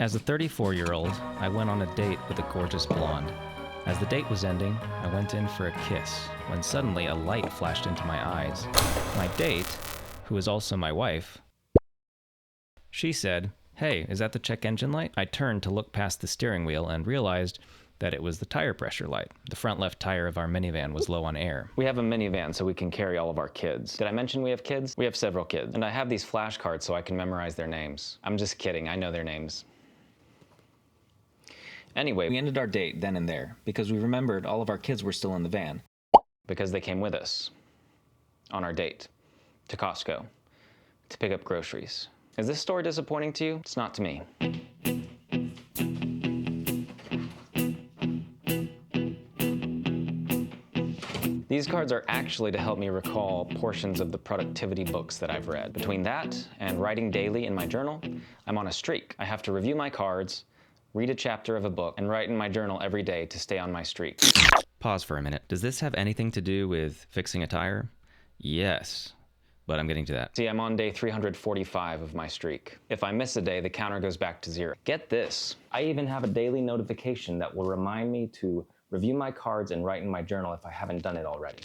As a 34-year-old, I went on a date with a gorgeous blonde. As the date was ending, I went in for a kiss, when suddenly a light flashed into my eyes. My date, who is also my wife, she said, "Hey, is that the check engine light?" I turned to look past the steering wheel and realized that it was the tire pressure light. The front left tire of our minivan was low on air. We have a minivan so we can carry all of our kids. Did I mention we have kids? We have several kids. And I have these flashcards so I can memorize their names. I'm just kidding, I know their names. Anyway, we ended our date then and there because we remembered all of our kids were still in the van. Because they came with us on our date to Costco to pick up groceries. Is this story disappointing to you? It's not to me. These cards are actually to help me recall portions of the productivity books that I've read. Between that and writing daily in my journal, I'm on a streak. I have to review my cards, read a chapter of a book, and write in my journal every day to stay on my streak. Pause for a minute. Does this have anything to do with fixing a tire? Yes, but I'm getting to that. See, I'm on day 345 of my streak. If I miss a day, the counter goes back to 0. Get this, I even have a daily notification that will remind me to review my cards and write in my journal if I haven't done it already.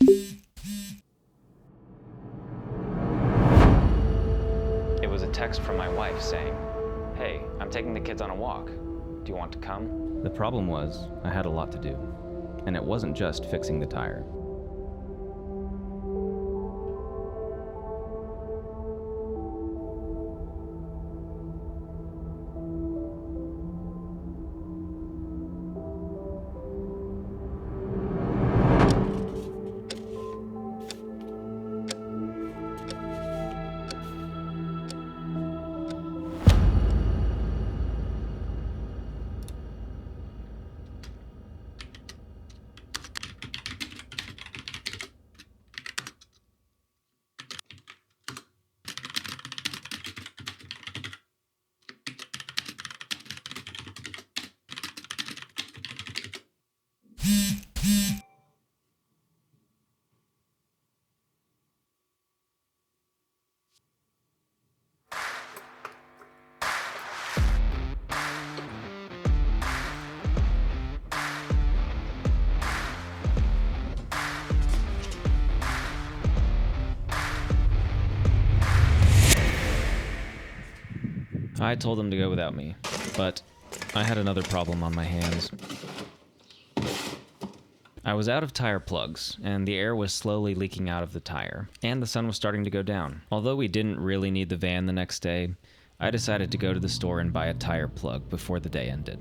It was a text from my wife saying, "Hey, I'm taking the kids on a walk. Do you want to come?" The problem was, I had a lot to do. And it wasn't just fixing the tire. I told them to go without me, but I had another problem on my hands. I was out of tire plugs, and the air was slowly leaking out of the tire, and the sun was starting to go down. Although we didn't really need the van the next day, I decided to go to the store and buy a tire plug before the day ended.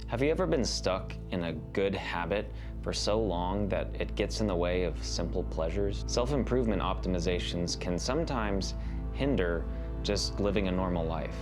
Have you ever been stuck in a good habit for so long that it gets in the way of simple pleasures? Self-improvement optimizations can sometimes hinder just living a normal life.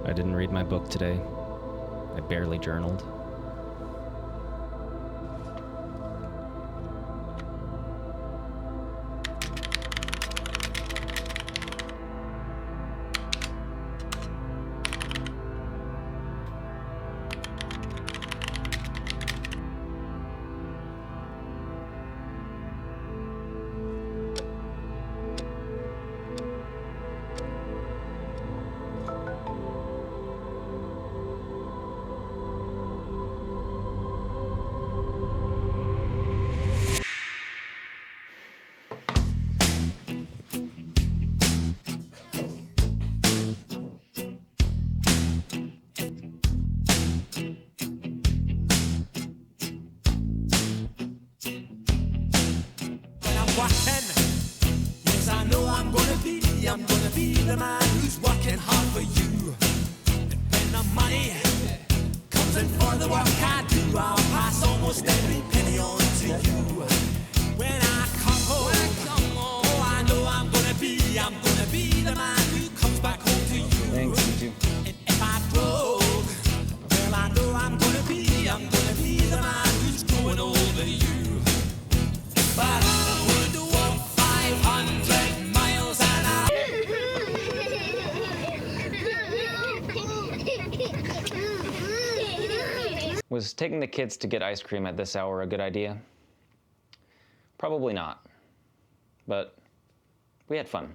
I didn't read my book today. I barely journaled. Yes, I know I'm gonna be the man who's working hard for you. And when the money comes in for the work I do, I'll pass almost every penny on to you. When I come home, oh, I know I'm gonna be the man who comes back home to you. Thanks, you too. And if I broke, well, I know I'm gonna be the man who's growing over you. But I would Was taking the kids to get ice cream at this hour a good idea? Probably not. But we had fun.